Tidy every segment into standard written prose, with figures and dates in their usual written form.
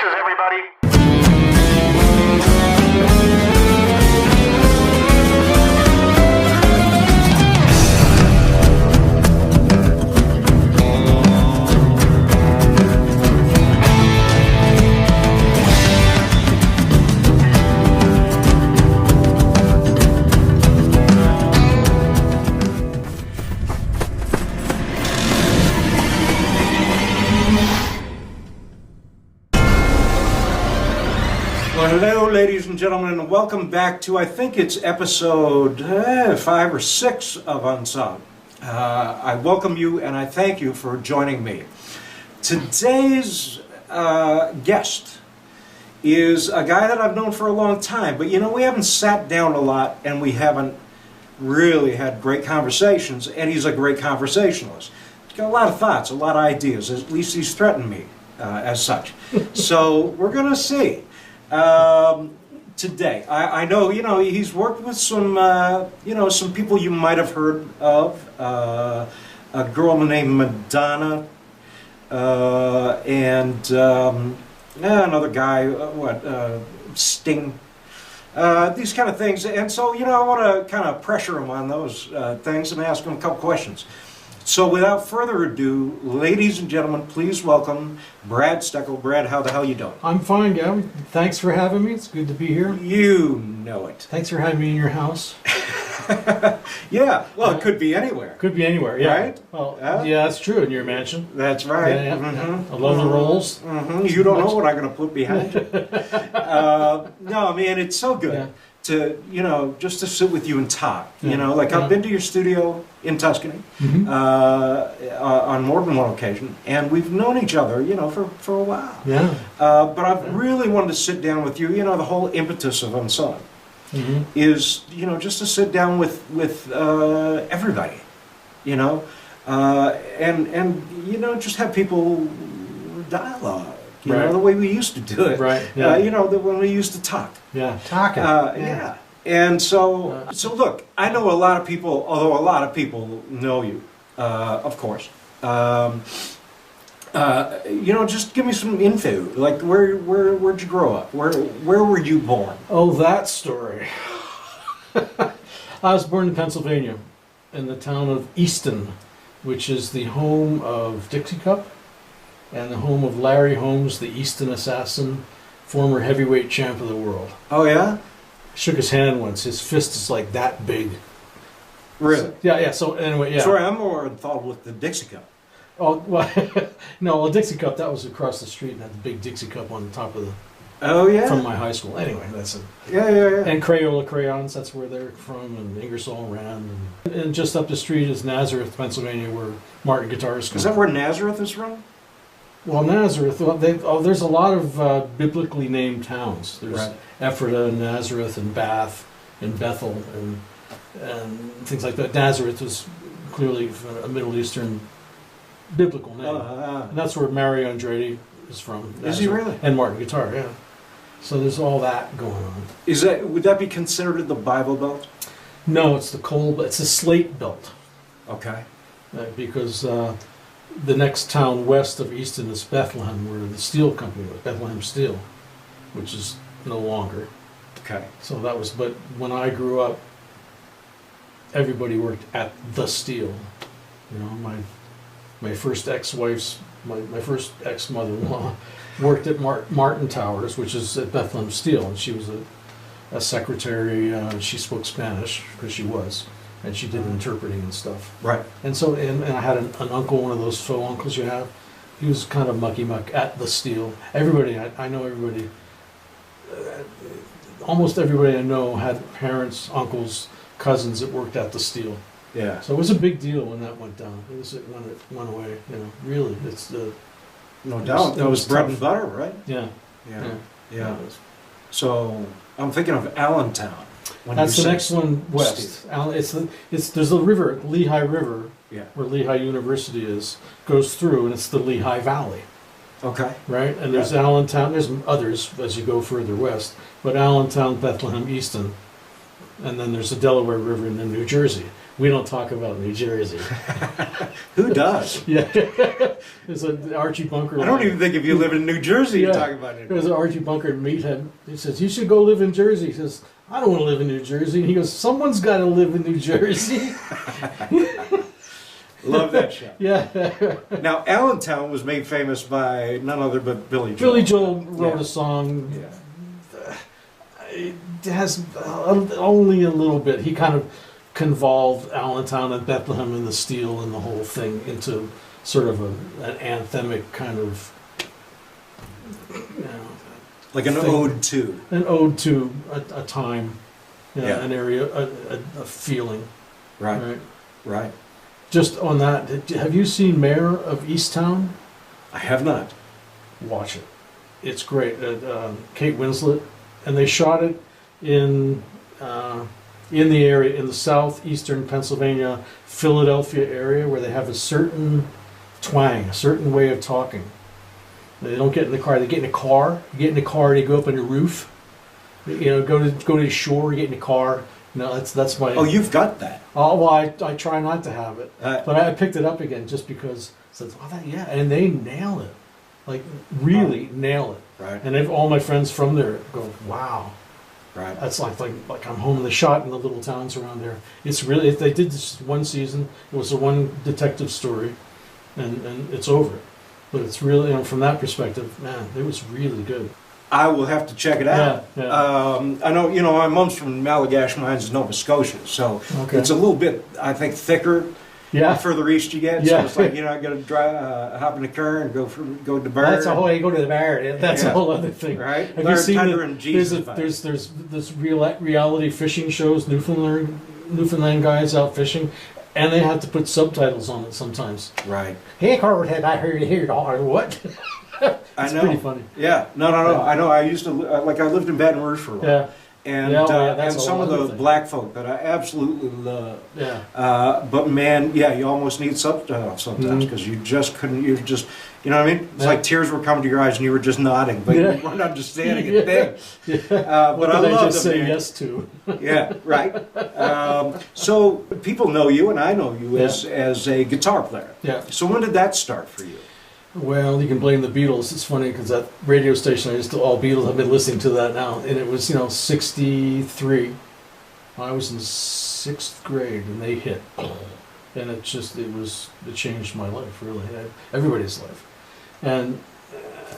mixes, everybody. Hello, ladies and gentlemen, and welcome back to, I think it's episode 5 or 6 of UNSUNG. I welcome you and I thank you for joining me. Today's guest is a guy that I've known for a long time, but you know, we haven't sat down a lot and we haven't really had great conversations, and he's a great conversationalist. He's got a lot of thoughts, a lot of ideas, at least he's threatened me as such. So we're going to see. Today, I know, you know, he's worked with some, you know, some people you might have heard of, a girl named Madonna, and another guy, Sting, these kind of things. And so, you know, I want to kind of pressure him on those things and ask him a couple questions. So without further ado, ladies and gentlemen, please welcome Brad Steckel. Brad, how the hell you doing? I'm fine, Gavin. Thanks for having me. It's good to be here. You know it. Thanks for having me in your house. Yeah, well, it could be anywhere. Could be anywhere, yeah. Right? Well, yeah, that's true, in your mansion. That's right. Yeah, Mm-hmm. I love the rolls. Mm-hmm. You don't know what I'm going to put behind you. No, man, it's so good to, you know, just to sit with you and talk. You know, like I've been to your studio in Tuscany on more than one occasion, and we've known each other, you know, for a while. Yeah. But I've really wanted to sit down with you. You know, the whole impetus of UNSUNG is, you know, just to sit down with everybody, you know, and you know, just have people dialogue. You know, the way we used to do it. Right. Yeah. You know, when we used to talk. Yeah. Talking. Yeah. And so look, I know a lot of people, although a lot of people know you, of course. You know, just give me some info. Like, where'd you grow up? Where were you born? Oh, that story. I was born in Pennsylvania, in the town of Easton, which is the home of Dixie Cup and the home of Larry Holmes, the Easton assassin, former heavyweight champ of the world. Oh, yeah? Shook his hand once. His fist is like that big. Really? So, yeah. So anyway, yeah. Sorry, I'm more involved with the Dixie Cup. Oh well, no. Well, Dixie Cup, that was across the street, and had the big Dixie Cup on the top of the. Oh yeah. From my high school. Anyway, that's it. Yeah. And Crayola crayons, that's where they're from, and Ingersoll Rand, and just up the street is Nazareth, Pennsylvania, where Martin Guitarist. Is that where Nazareth is from? Well, Nazareth. Well, there's a lot of biblically named towns. There's Ephrata and Nazareth and Bath and Bethel and things like that. Nazareth was clearly a Middle Eastern biblical name, and that's where Mario Andretti is from. Is he really? And Martin Guitar, yeah. So there's all that going on. Would that be considered the Bible Belt? No, it's the coal. It's a slate belt. Okay. Because the next town west of Easton is Bethlehem, where the steel company was, Bethlehem Steel, which is no longer. Okay. So that was. But when I grew up, everybody worked at the steel. You know, my first ex-wife's, my first ex-mother-in-law worked at Martin Towers, which is at Bethlehem Steel, and she was a secretary. She spoke Spanish, because she was, and she did interpreting and stuff. Right. And so, and I had an uncle, one of those faux uncles you have. He was kind of mucky-muck at the steel. Everybody, I know everybody, almost everybody I know had parents, uncles, cousins that worked at the steel. Yeah. So it was a big deal when that went down. It was when it went away. You know, really, it's the. No doubt. That was bread and butter, right? Yeah. Yeah. So I'm thinking of Allentown. That's the next one west. There's a river, Lehigh River, where Lehigh University is, goes through, and it's the Lehigh Valley. Okay. Right, and there's Allentown. There's others as you go further west, but Allentown, Bethlehem, Easton, and then there's the Delaware River and then New Jersey. We don't talk about New Jersey. Who does? Yeah. There's an Archie Bunker. I don't even think if you live in New Jersey, you talk about it. There's an Archie Bunker meathead. He says, "You should go live in Jersey." He says, "I don't want to live in New Jersey." And he goes, "Someone's got to live in New Jersey." Love that show. Yeah. Now, Allentown was made famous by none other but Billy Joel. Billy Joel wrote a song. Yeah. It has only a little bit. He kind of convolved Allentown and Bethlehem and the Steel and the whole thing into sort of an anthemic kind of, Like an thing. ode to. An ode to a time, Yeah. an area, a feeling. Right. Right. Just on that, have you seen Mayor of Easttown? I have not. Watch it. It's great. Kate Winslet, and they shot it in the area in the southeastern Pennsylvania, Philadelphia area, where they have a certain twang, a certain way of talking. They don't get in the car. They get in a car. You get in the car. They go up on the roof. Go to the shore. You get in the car. That's my. Oh, you've got that. Oh well, I try not to have it, But I picked it up again just because. Said, and they nail it, like really nail it. Right. And all my friends from there go, wow. Right. That's like I'm home in the shot in the little towns around there. It's really, they did this one season. It was a one detective story, and it's over. But it's really, from that perspective, man, it was really good. I will have to check it out. Yeah. I know, my mom's from Malagash Mines, Nova Scotia, so Okay. it's a little bit, I think, thicker Yeah. the further east you get. Yeah. So it's like, I got to drive, hop in the car and go to the bar. That's a whole, you go to the bar. That's a Yeah. whole other thing. Right? Have Large you seen Thunder and Jesus there's this reality fishing shows, Newfoundland guys out fishing, and they have to put subtitles on it sometimes. Right. Hey, Carverhead, I heard you here. What? I It's know. pretty funny. Yeah. No. I know. I used to, I lived in Baton Rouge for a while. Yeah. And, That's and a some whole of the other thing. black folk that I absolutely love. Yeah. But man, you almost need subtitles sometimes because you just couldn't. You just, you know what I mean? It's Yeah. like tears were coming to your eyes and you were just nodding, but Yeah. you weren't understanding a thing. Yeah. What But I did I love just them, say man. yes to? Yeah, right. So people know you, and I know you as a guitar player. Yeah. So when did that start for you? Well, you can blame the Beatles. It's funny because that radio station I used to, all Beatles, I've been listening to that now, and it was 63. I was in 6th grade and they hit, and it changed my life really, everybody's life, and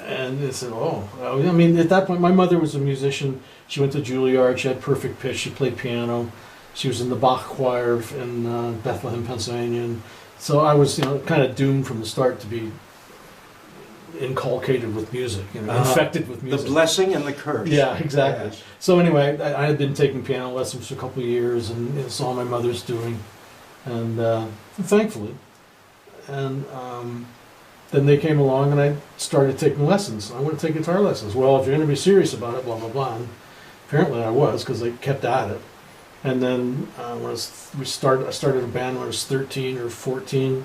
it said, I mean, at that point my mother was a musician. She went to Juilliard. She had perfect pitch. She played piano. She was in the Bach choir in Bethlehem, Pennsylvania, and so I was kind of doomed from the start to be inculcated with music, infected with music. The blessing and the curse. Yeah, exactly. Yes. So anyway, I had been taking piano lessons for a couple of years, and saw my mother's doing, and thankfully, and then they came along, and I started taking lessons. I want to take guitar lessons. Well, if you're going to be serious about it, blah blah blah. And apparently, I was, because I kept at it. And then I started a band when I was 13 or 14.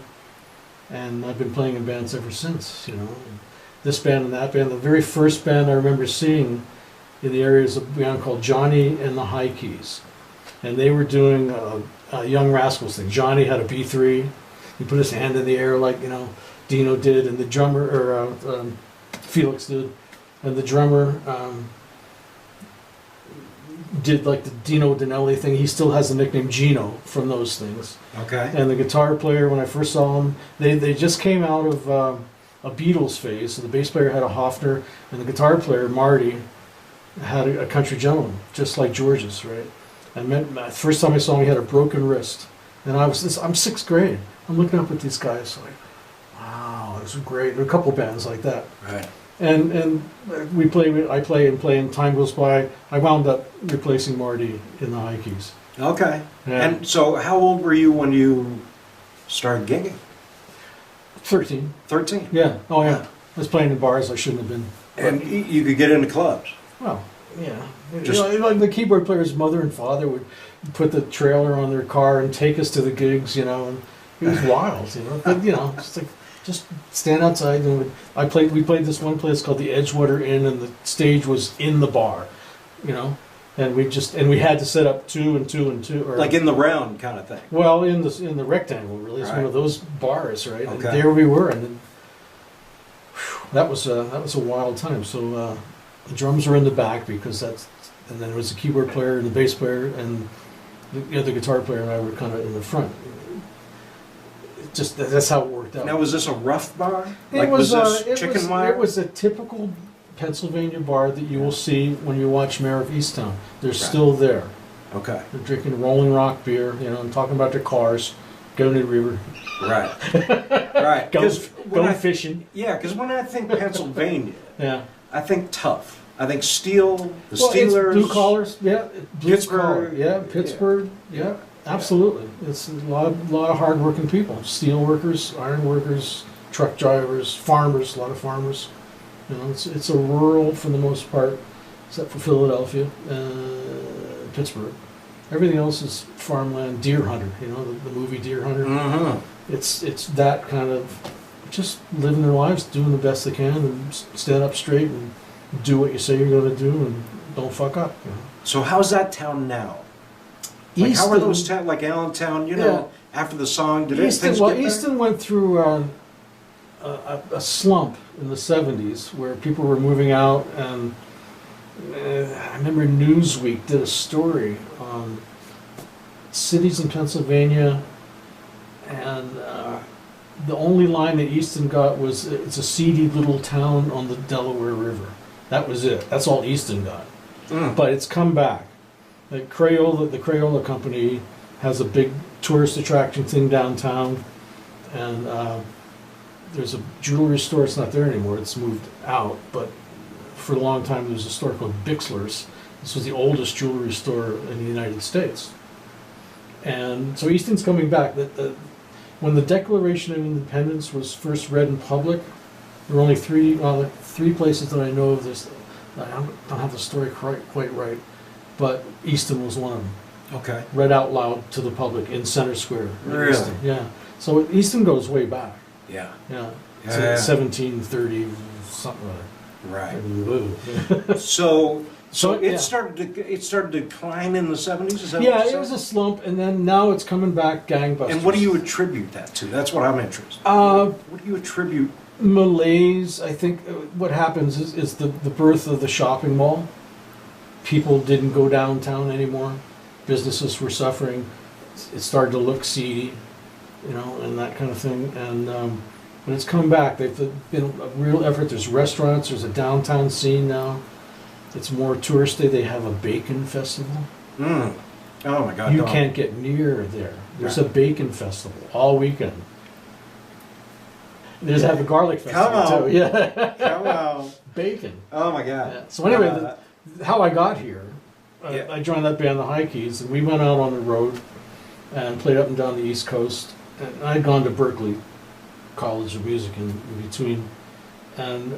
And I've been playing in bands ever since, This band and that band. The very first band I remember seeing in the area is a band called Johnny and the High Keys. And they were doing a Young Rascals thing. Johnny had a B3. He put his hand in the air like, Dino did, and the drummer, or Felix did. And the drummer did like the Dino Danelli thing. He still has the nickname Gino from those things. Okay. And the guitar player, when I first saw him, they just came out of a Beatles phase. So the bass player had a Hofner, and the guitar player, Marty, had a Country Gentleman, just like George's, right? And the first time I saw him, he had a broken wrist. And I'm 6th grade. I'm looking up at these guys like, wow, this is great. There are a couple bands like that. Right. And I play, and time goes by. I wound up replacing Marty in the High Keys. Okay. Yeah. And so how old were you when you started gigging? 13. 13. Yeah. Oh yeah. I was playing in bars I shouldn't have been. And you could get into clubs. Well, yeah. Just- Like the keyboard player's mother and father would put the trailer on their car and take us to the gigs, and it was wild, But just like, just stand outside, and we played this one place called the Edgewater Inn, and the stage was in the bar, and we had to set up 2 and 2 and 2, or Like in the round kind of thing. well, in the rectangle, really. It's one Right. of those bars, right? And Okay. there we were, and then that was a wild time. So the drums were in the back because and then there was the keyboard player and the bass player and the guitar player and I were kind of in the front. That's how it worked out. Now, was this a rough bar? It was this chicken wire? It was a typical Pennsylvania bar that you will see when you watch Mayor of Easttown. They're still there. Okay. They're drinking Rolling Rock beer, and talking about their cars, going to the river. Right. Right. Going fishing. Yeah, because when I think Pennsylvania, Yeah. I think tough. I think steel, the Well, Steelers. it's blue collars, yeah. Blue Pittsburgh. collar, yeah. Pittsburgh, yeah. Absolutely. It's a lot of hard-working people. Steel workers, iron workers, truck drivers, farmers, a lot of farmers. It's a rural, for the most part, except for Philadelphia, Pittsburgh. Everything else is farmland. Deer Hunter, the movie Deer Hunter. Mm-hmm. It's that kind of just living their lives, doing the best they can, and stand up straight and do what you say you're going to do, and don't fuck up. So how's that town now? Like, how are those towns, like Allentown, after the song, did things get better? Easton went through a slump in the 70s where people were moving out, and I remember Newsweek did a story on cities in Pennsylvania, and the only line that Easton got was, it's a seedy little town on the Delaware River. That was it. That's all Easton got. But it's come back. The Crayola company has a big tourist attraction thing downtown, and there's a jewelry store. It's not there anymore. It's moved out. But for a long time, there was a store called Bixler's. This was the oldest jewelry store in the United States. And so Easton's coming back. When the Declaration of Independence was first read in public, there were only three places that I know of this. I don't have the story quite right, but Easton was one of them. Okay. Read out loud to the public in Center Square. Really? Easton. Yeah. So Easton goes way back. Yeah. Yeah. Yeah. It's 1730 something like that. Right. So it yeah. started to decline in the 70s. Is that Yeah, what you it said? was a slump, and then now it's coming back gangbusters. And what do you attribute that to? That's what I'm interested in. What do you attribute? Malaise. I think what happens is the birth of the shopping mall. People didn't go downtown anymore. Businesses were suffering. It started to look seedy, and that kind of thing. And when it's come back, they've been a real effort. There's restaurants. There's a downtown scene now. It's more touristy. They have a bacon festival. Oh my God! You can't get near there. There's a bacon festival all weekend. There's have a garlic festival Come on. too. Yeah. Come on. Bacon. Oh my God! Yeah. So anyway, how I got here, I joined that band, the High Keys, and we went out on the road and played up and down the East Coast. And I'd gone to Berklee College of Music in between, and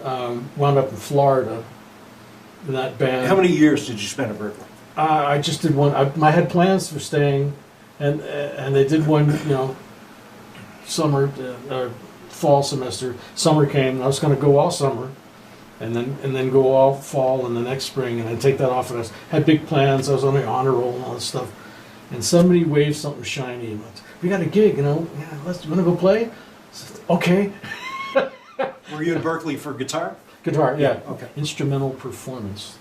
wound up in Florida in that band. How many years did you spend at Berklee? I just did one. I had plans for staying, and they did one, summer, fall semester. Summer came, and I was going to go all summer, and then go all fall and the next spring, and then take that off. And I had big plans. I was on the honor roll and all this stuff. And somebody waved something shiny, and went, "We got a gig, you want to go play?" I said, "Okay." Were you in Berklee for guitar? Guitar, yeah. Okay. Instrumental performance.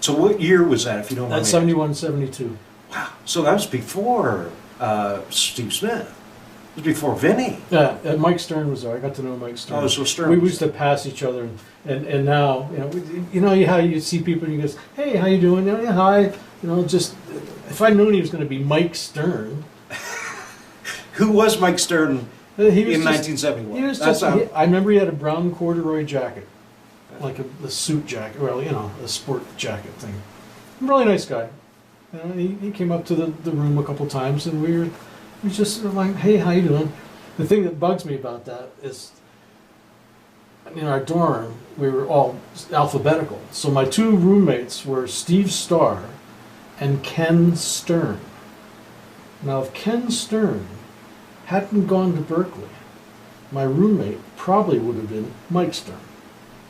So what year was that, if you don't mind? That's 71, 72. Wow. So that was before Steve Smith. It was before Vinny. Yeah, Mike Stern was there. I got to know Mike Stern. Oh, so Stern. We used to pass each other, and now how you see people and you go, "Hey, how you doing?" "Yeah, hi." Just if I'd known he was going to be Mike Stern. Who was Mike Stern in 1971? He was I remember he had a brown corduroy jacket, like a suit jacket, well, a sport jacket thing. Really nice guy. He came up to the room a couple times, and we were just like, "Hey, how you doing?" The thing that bugs me about that is, in our dorm, we were all alphabetical. So my two roommates were Steve Starr and Ken Stern. Now, if Ken Stern hadn't gone to Berklee, my roommate probably would have been Mike Stern.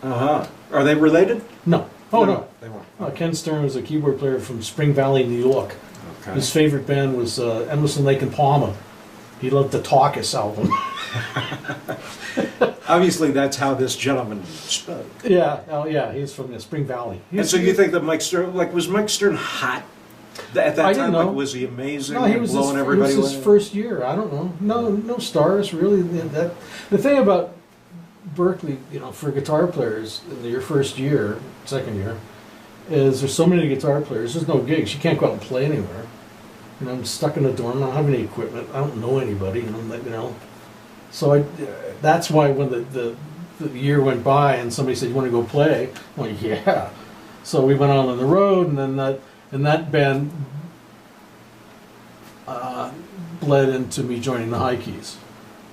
Are they related? No. Oh, no. They weren't. Ken Stern was a keyboard player from Spring Valley, New York. Okay. His favorite band was Emerson, Lake and Palmer. He loved the Taucus album. Obviously, that's how this gentleman spoke. Yeah, oh yeah, he's from the Spring Valley. And so you think that Mike Stern, like, was Mike Stern hot at that I time? didn't know. Like, was he amazing? No, he and was blowing everybody it was his away? first year. I don't know. No stars really. The thing about Berklee, for guitar players, in your first year, second year, is there's so many guitar players. There's no gigs. You can't go out and play anywhere. I'm stuck in a dorm. I don't have any equipment. I don't know anybody. So that's why when the year went by and somebody said, "You want to go play?" I'm like, "Yeah." So we went on the road, and then that band bled into me joining the High Keys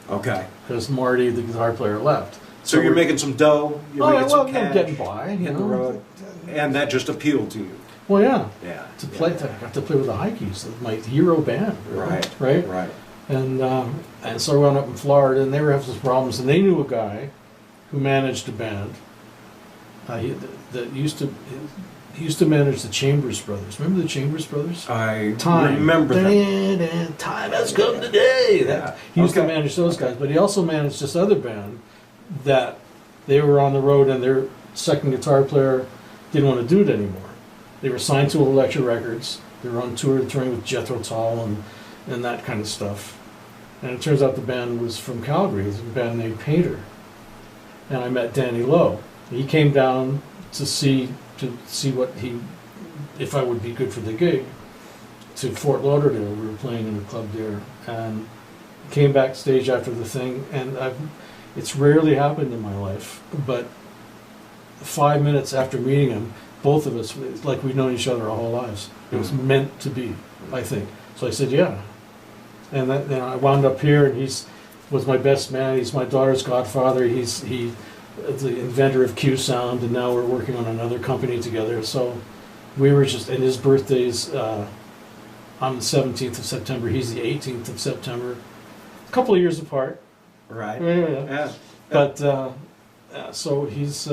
Okay. because Marty, the guitar player, left. So you're making some dough, you're making some cash getting by, in the road, and that just appealed to you. Well, yeah. Yeah. I got to play with the High Keys, my hero band. Right. Right. And so I went up in Florida, and they were having some problems, and they knew a guy who managed a band. He used to manage the Chambers Brothers. Remember the Chambers Brothers? I Time. remember that. Time has come today. Yeah. He used to Okay. manage those guys, but he also managed this other band that they were on the road, and their second guitar player didn't want to do it anymore. They were signed to Electra Records. They were on tour, touring with Jethro Tull and that kind of stuff. And it turns out the band was from Calgary. It was a band named Painter. And I met Danny Lowe. He came down to see if I would be good for the gig to Fort Lauderdale. We were playing in a club there, and came backstage after the thing. And it's rarely happened in my life, but 5 minutes after meeting him, both of us, it's like we've known each other our whole lives. It was meant to be, I think. So I said, yeah. And then I wound up here, and was my best man. He's my daughter's godfather. He's the inventor of QSound, and now we're working on another company together. So we were just, and his birthday's on the 17th of September. He's the 18th of September. A couple of years apart. Right. Yeah. But so he's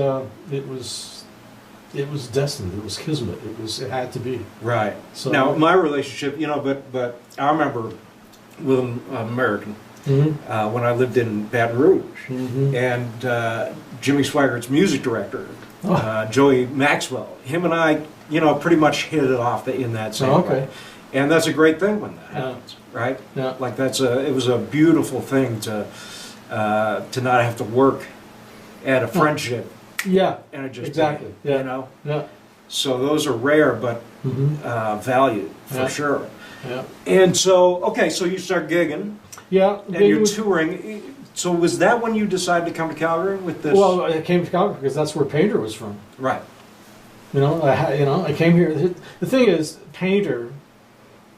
it was destined. It was kismet. It had to be. Right. So Now, my relationship, but I remember with an American when I lived in Baton Rouge, and Jimmy Swaggart's music director, Joey Maxwell, him and I, pretty much hit it off in that same way. And that's a great thing when that happens, right? Yeah. Like it was a beautiful thing to not have to work at a friendship. Yeah. And it just exactly. Yeah. Yeah. So those are rare, but valued for sure. Yeah. And so you start gigging. Yeah. And you're touring. So was that when you decided to come to Calgary with this? Well, I came to Calgary because that's where Painter was from. Right. I came here. The thing is, Painter.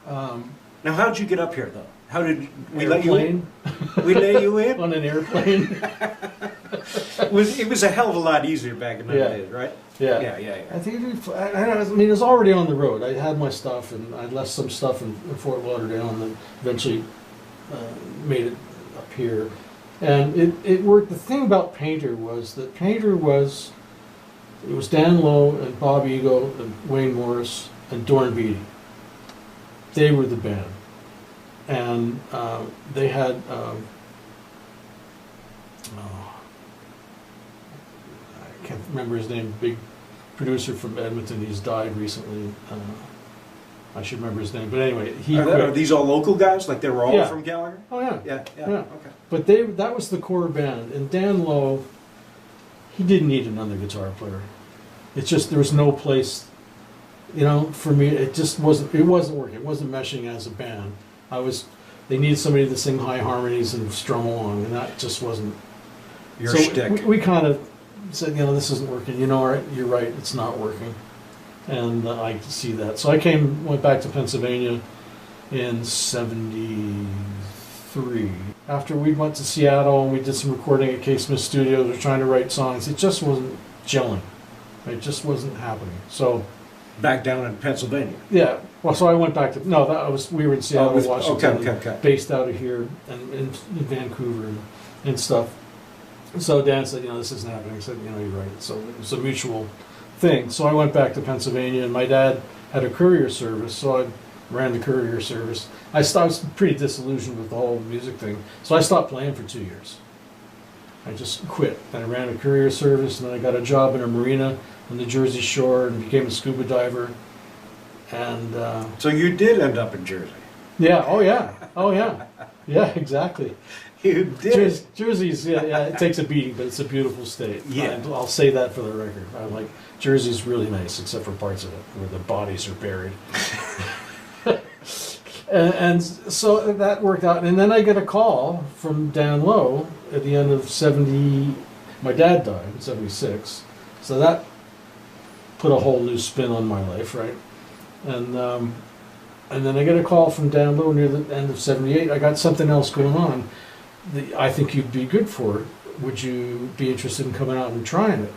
Now, how did you get up here, though? How did we let you in? Airplane. We let you in? On an airplane. It was a hell of a lot easier back in those days, right? Yeah. Yeah. I think it was already on the road. I had my stuff, and I left some stuff in Fort Lauderdale, and then eventually made it up here. And it worked. The thing about Painter was that it was Dan Lowe and Bob Ego and Wayne Morris and Dorn Beatty. They were the band. And they had I can't remember his name, big producer from Edmonton. He's died recently. I should remember his name, but anyway, Are these all local guys? Like they were all from Calgary? Oh yeah. Yeah. Okay. But that was the core band, and Dan Lowe, he didn't need another guitar player. It's just there was no place, for me. It just wasn't working. It wasn't meshing as a band. They needed somebody to sing high harmonies and strum along, and that just wasn't Your so shtick. We kind of said, this isn't working. You're right, it's not working. And I could see that. So I went back to Pennsylvania in '73. After we went to Seattle and we did some recording at K. Smith Studios, we were trying to write songs. It just wasn't gelling. It just wasn't happening. So Back down in Pennsylvania. yeah. Well, so I went back to we were in Seattle, Washington, okay. based out of here and in Vancouver and stuff. So Dan said, this isn't happening. I said, you're right. So it was a mutual thing. So I went back to Pennsylvania, and my dad had a courier service, so I ran the courier service. I was pretty disillusioned with the whole music thing, so I stopped playing for 2 years. I just quit. And I ran a courier service, and then I got a job in a marina on the Jersey Shore and became a scuba diver. And So you did end up in Jersey. yeah, oh yeah, yeah, exactly. You did. Jersey's, yeah, it takes a beating, but it's a beautiful state. Yeah. I'll say that for the record. I like Jersey's really nice, except for parts of it where the bodies are buried. and so that worked out. And then I get a call from Dan Lowe at the end of '70. My dad died in '76, so that put a whole new spin on my life, right? And then I get a call from Dan Lowe near the end of '78. I got something else going on. I think you'd be good for it. Would you be interested in coming out and trying it?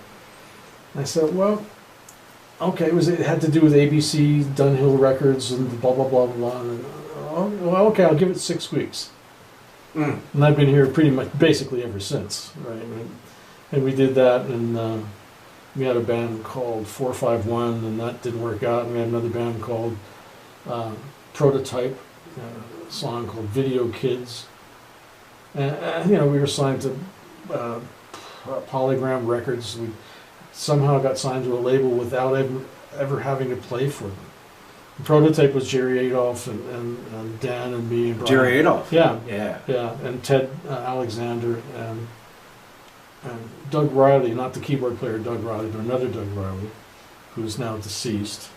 And I said, well, okay. It had to do with ABC, Dunhill Records, and blah blah blah blah. And, well, okay, I'll give it 6 weeks. Mm. And I've been here pretty much, basically ever since, right? And we did that, and we had a band called 451, and that didn't work out. And we had another band called Prototype, a song called Video Kids. And we were signed to Polygram Records. We somehow got signed to a label without ever having to play for them. The Prototype was Jerry Adolph and Dan and me and Brian. Jerry Adolph. Yeah, Yeah. and Ted Alexander and Doug Riley, not the keyboard player Doug Riley, but another Doug Riley, who's now deceased.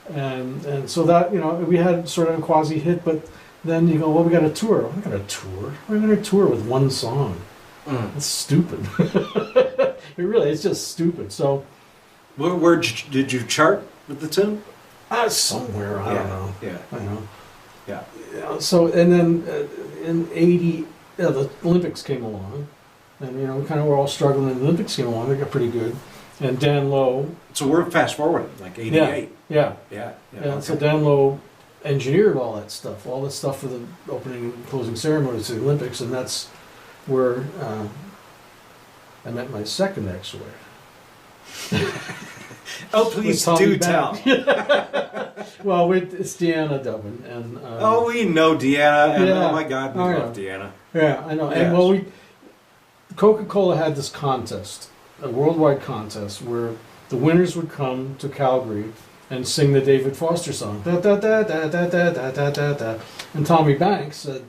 And so that, we had sort of a quasi hit, but then you go, well, we got a tour. We're not going to tour. We're going to tour with one song. Mm. That's stupid. It's just stupid. So, Where did you chart with the tune? somewhere, I don't know. Yeah. I know. Yeah. So, and then in '80, the Olympics came along, and we kind of were all struggling. The Olympics came along; they got pretty good. And Dan Lowe. So we're fast forward, like '88. Yeah. Yeah. So Dan Lowe engineered all that stuff for the opening and closing ceremonies of the Olympics, and that's where I met my second ex-wife. Oh, please do tell. Well, it's Deanna Dubbin, and We know Deanna, and Yeah. oh my God, we Oh, love yeah. Deanna. yeah, I know. Yes. And well, Coca-Cola had this contest, a worldwide contest, where the winners would come to Calgary and sing the David Foster song. Da, da, da, da, da, da, da, da, da, da. And Tommy Banks said,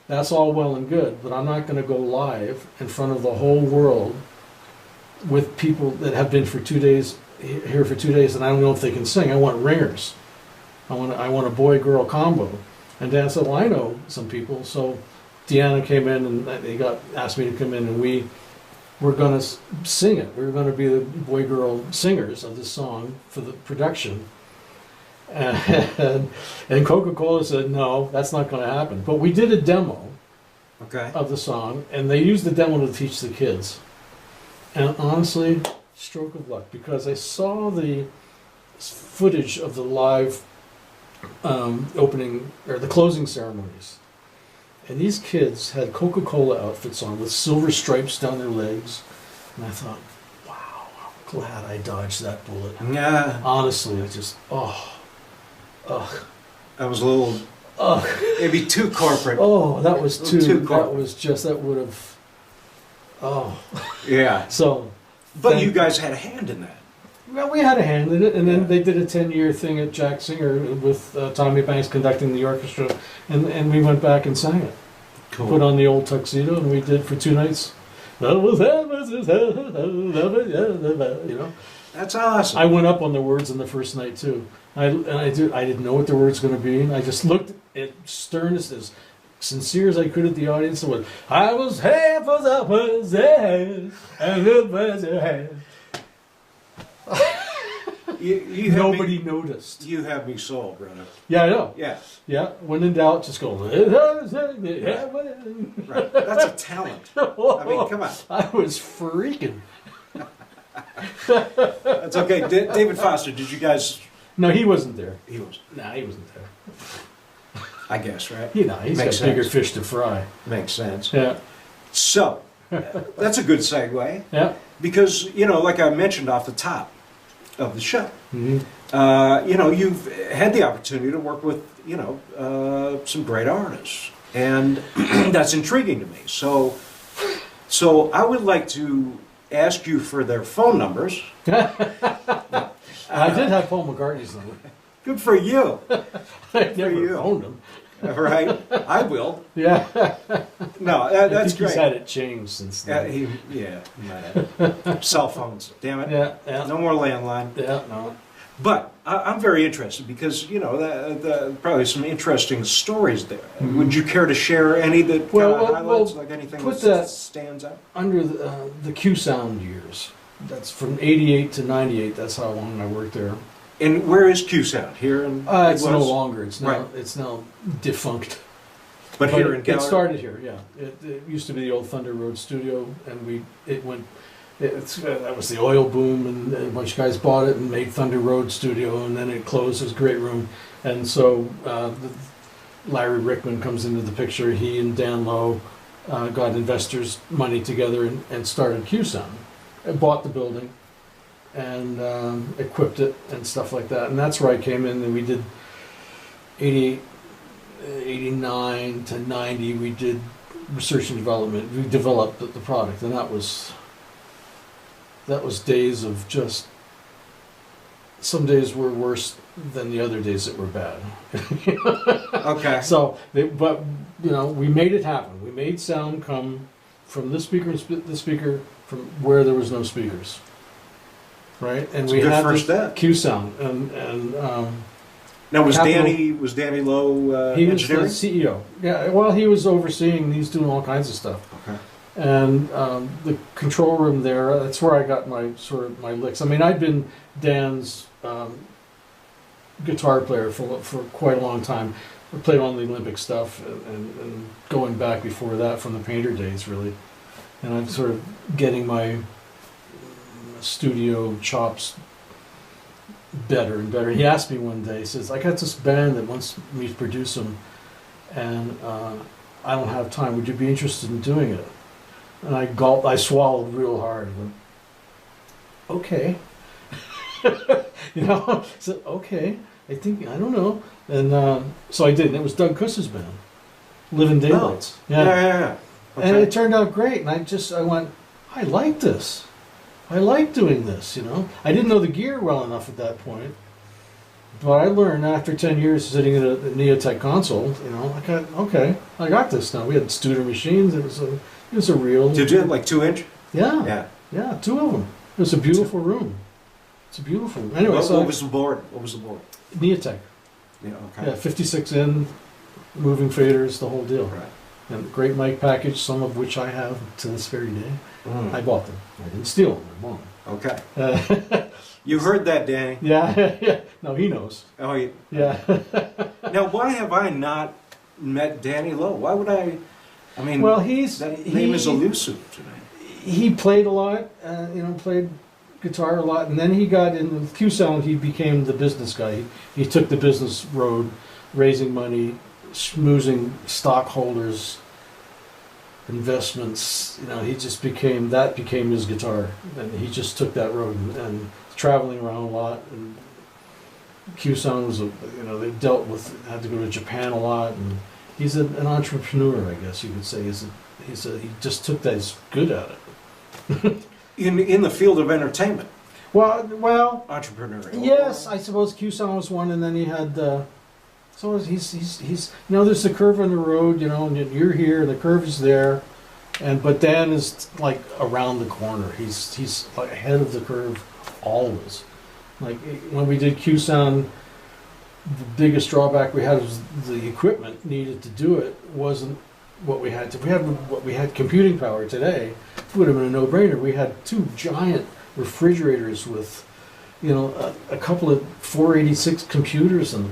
that's all well and good, but I'm not going to go live in front of the whole world with people that have been here for 2 days, and I don't know if they can sing. I want ringers. I want a boy-girl combo. And Dan said, well, I know some people. So Deanna came in, and asked me to come in, and we were going to sing it. We were going to be the boy-girl singers of this song for the production. And Coca-Cola said, no, that's not going to happen. But we did a demo of the song, and they used the demo to teach the kids. And honestly, stroke of luck, because I saw the footage of the live opening, or the closing ceremonies. And these kids had Coca-Cola outfits on with silver stripes down their legs. And I thought, wow, I'm glad I dodged that bullet. Yeah. Honestly, I just, That was a little, maybe too corporate. that was too corporate. that was just, that would have, Yeah. So. But you guys had a hand in that. Well, we had a hand in it, and then they did a 10-year thing at Jack Singer with Tommy Banks conducting the orchestra, and we went back and sang it. Cool. Put on the old tuxedo, and we did for 2 nights. That's awesome. I went up on the words on the first night too. I didn't know what the words going to be. I just looked at stern as sincere as I could at the audience, and went, I was half as I was there, and it was a hand. Nobody noticed. You have me sold, brother. Yeah, I know. Yeah. Yeah, when in doubt, just go. Right. That's a talent. I mean, come on. I was freaking. That's okay. David Foster, did you guys... No, he wasn't there. He was. Nah, he wasn't there. I guess, right? He's Makes got bigger sense. fish to fry. Makes sense. Yeah. So, that's a good segue. Yeah. Because, like I mentioned off the top of the show, Mm-hmm. you've had the opportunity to work with, some great artists. And that's intriguing to me. So, So I would like to ask you for their phone numbers. I did have Paul McCartney's number. Good for you. I never you. phoned him. Right? I will. Yeah. No, I that's think great. he's had it changed since then. He might have. Cell phones, damn it. Yeah. No more landline. Yeah, no. But I'm very interested because, you know, probably some interesting stories there. Mm-hmm. Would you care to share any that highlights, like anything that stands out? Under the QSound years, that's from 88 to 98, that's how long I worked there. And where is QSound? Here in It's no longer. It's now defunct. But here in Calgary? It started here, yeah. It used to be the old Thunder Road studio, and that was the oil boom, and a bunch of guys bought it and made Thunder Road studio, and then it closed. It was a great room. And so Larry Rickman comes into the picture. He and Dan Lowe got investors' money together and started QSound. And bought the building and equipped it and stuff like that. And that's where I came in, and we did 88, 89 to 90, we did research and development. We developed the product, and that was days of just, some days were worse than the other days that were bad. Okay. So, but, you know, we made it happen. We made sound come from this speaker and the speaker from where there was no speakers. Right? And It's a we good had first the step. QSound, and Now, was Capital- Danny Lowe he was the engineering? CEO. Yeah, well, he was overseeing. He's doing all kinds of stuff. Okay. And the control room there, that's where I got my licks. I mean, I'd been Dan's guitar player for quite a long time. I played on the Olympic stuff, and going back before that from the Painter days, really. And I'm sort of getting my studio chops better and better. He asked me one day, he says, I got this band that wants me to produce them, and I don't have time. Would you be interested in doing it? And I swallowed real hard. I went, okay. You know, I said, okay. I don't know. And so I did, and it was Doug Cuss's band, Living Daylights. Oh. Yeah. Okay. And it turned out great, and I went, I like this. I like doing this, you know. I didn't know the gear well enough at that point, but I learned after 10 years sitting in a Neotech console, you know, I got this now. We had Studer machines. It was a real. Did you have like 2-inch? Yeah. Yeah, 2 of them. It was a beautiful room. It's a beautiful room. Anyway, What was the board? Neotech. Yeah, okay. Yeah, 56 in, moving faders, the whole deal. Right. And great mic package, some of which I have to this very day. Mm. I bought them. I didn't steal them. I bought them. Okay. You heard that, Danny. Yeah. No, he knows. Oh, yeah. Yeah. Now, why have I not met Danny Lowe? Why would I? I mean, Well, that name is elusive to me. He played a lot, played guitar a lot, and then he got in with QSound. He became the business guy. He took the business road, raising money, schmoozing stockholders, investments. You know, he just became his guitar, and he just took that road and traveling around a lot. And QSound was they had to go to Japan a lot, and he's an entrepreneur, I guess you could say. He just took that. He's good at it. In the field of entertainment. Well, Entrepreneurial. yes, I suppose QSound was one, and then he had. So he's there's the curve on the road, and you're here, and the curve is there, but Dan is like around the corner. He's like ahead of the curve always. Like when we did QSound, the biggest drawback we had was the equipment needed to do it wasn't what we had. If we had computing power today, it would have been a no-brainer. We had 2 giant refrigerators with a couple of 486 computers and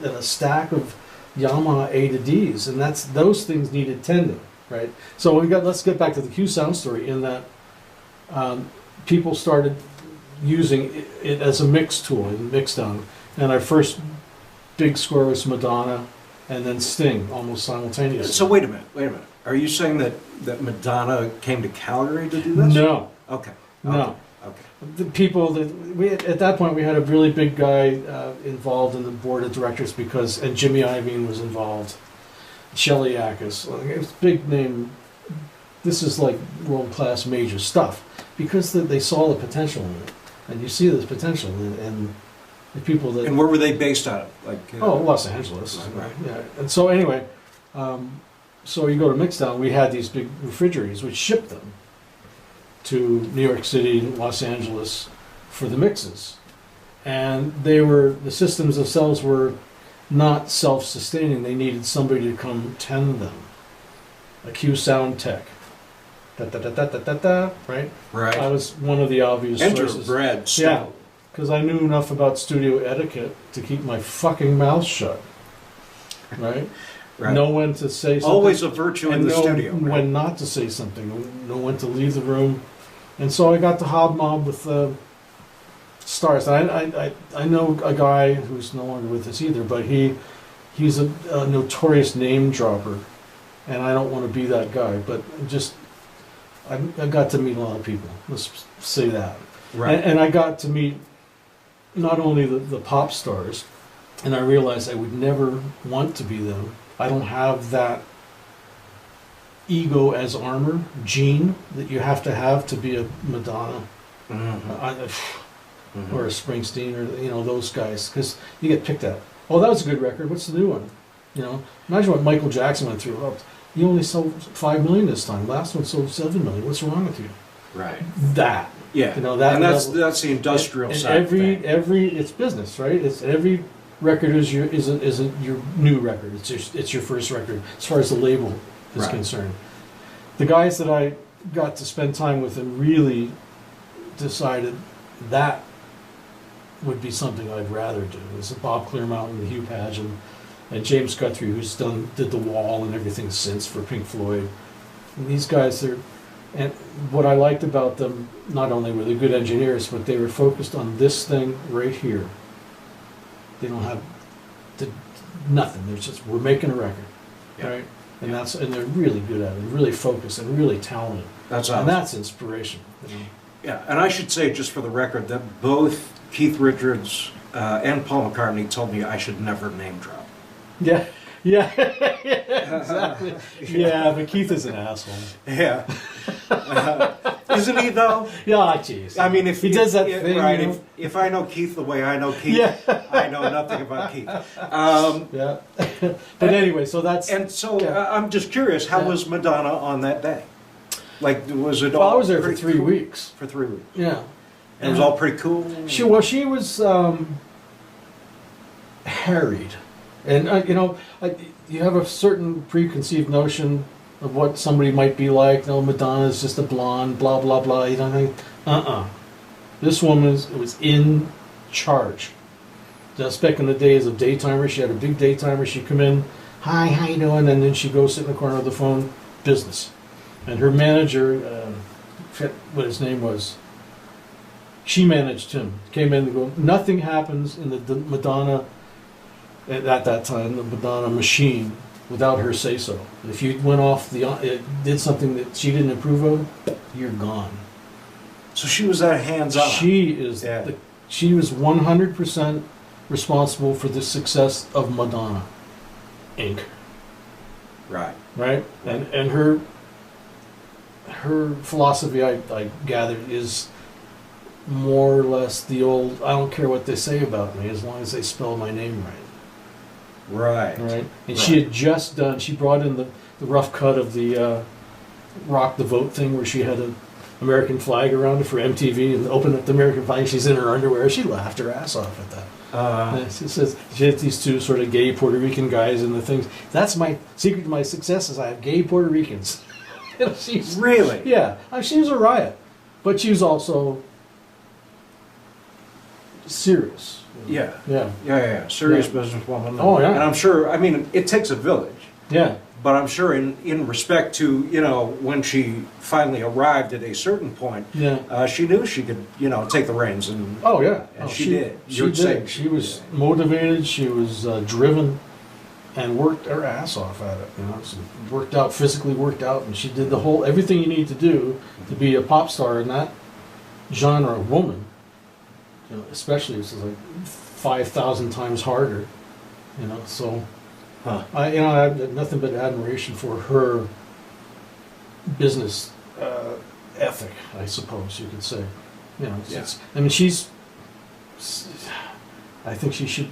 a stack of Yamaha A to Ds, and those things needed tending, right? So let's get back to the QSound story. In that, people started using it as a mix tool in mixdown, and our first big score was Madonna, and then Sting almost simultaneously. So wait a minute. Are you saying that Madonna came to Calgary to do this? No. Okay. No. Okay. The people at that point we had a really big guy involved in the board of directors and Jimmy Iovine was involved, Shelley Ackes, it was big name this is like world-class major stuff, because they saw the potential in it, and you see this potential, and the people that... And where were they based out of? Los Angeles. Right. Yeah, and so anyway, so you go to Mixdown, we had these big refrigerators, which shipped them to New York City, Los Angeles, for the mixes. And the systems themselves were not self-sustaining. They needed somebody to come tend them. A QSound tech. Right? Right. I was one of the obvious choices. Bread. Yeah, because I knew enough about studio etiquette to keep my fucking mouth shut. Right? Right. Know when to say something. Always a virtue in the studio. When right? not to say something. Know when to leave the room. And so I got to hobnob with stars. I know a guy who's no longer with us either, but he's a notorious name dropper, and I don't want to be that guy. But I got to meet a lot of people. Let's say that. Right. And I got to meet not only the pop stars, and I realized I would never want to be them. I don't have that ego as armor gene that you have to be a Madonna. Mm-hmm. Or a Springsteen, or those guys, because you get picked at. Oh, that was a good record. What's the new one? Imagine what Michael Jackson went through. Oh, you only sold 5 million this time. Last one sold 7 million. What's wrong with you? Right. That. Yeah. That. And that's the industrial and side. Every it's business, right? It's every record isn't your new record. It's your first record as far as the label is concerned. The guys that I got to spend time with and really decided that would be something I'd rather do. It's Bob Clearmountain, the Hugh Padgham, and James Guthrie, who's did The Wall and everything since for Pink Floyd. And these guys and what I liked about them, not only were they good engineers, but they were focused on this thing right here. They don't have nothing. They're just, we're making a record, right? And they're really good at it, really focused and really talented. That's awesome. And that's inspiration. Yeah, and I should say, just for the record, that both Keith Richards and Paul McCartney told me I should never name drop. Yeah, exactly. Yeah, but Keith is an asshole. Yeah. Isn't he, though? Yeah, jeez. I mean, if he does that thing, right? If I know Keith the way I know Keith, I know nothing about Keith. Yeah. But anyway, so that's... And so I'm just curious, how was Madonna on that day? Like, was it all... Well, I was there for 3 weeks. For 3 weeks? Yeah. And it was all pretty cool? She was harried. And, you have a certain preconceived notion of what somebody might be like. No, Madonna's just a blonde, blah, blah, blah. You don't think, This woman was in charge. Just back in the days of daytimers, she had a big daytimer. She'd come in, hi, how you doing? And then she'd go sit in the corner of the phone, business. And her manager, what his name was, she managed him. Came in and go, nothing happens in the Madonna, at that time, the Madonna machine, without her say-so. If you went off did something that she didn't approve of, you're gone. So she was that hands-on. She was 100% responsible for the success of Madonna, Inc. Right. Right? And her philosophy, I gathered, is more or less the old, I don't care what they say about me as long as they spell my name right. Right. And she had just done, she brought in the rough cut of the Rock the Vote thing where she had an American flag around it for MTV and opened up the American flag. She's in her underwear. She laughed her ass off at that. She says she had these two sort of gay Puerto Rican guys in the things. That's my secret to my success is I have gay Puerto Ricans. Really? Yeah. She was a riot. But she was also serious. Yeah. Yeah. Serious businesswoman. Oh, yeah. And I'm sure, I mean, it takes a village. Yeah. But I'm sure in respect to, when she finally arrived at a certain point, she knew she could, take the reins. And oh, yeah. And she did. She did. She was motivated. She was driven and worked her ass off at it. So physically worked out, and she did everything you need to do to be a pop star in that genre of woman. Especially it's like 5,000 times harder. So I have nothing but admiration for her business ethic, I suppose you could say. You know, Yeah. I mean, I think she should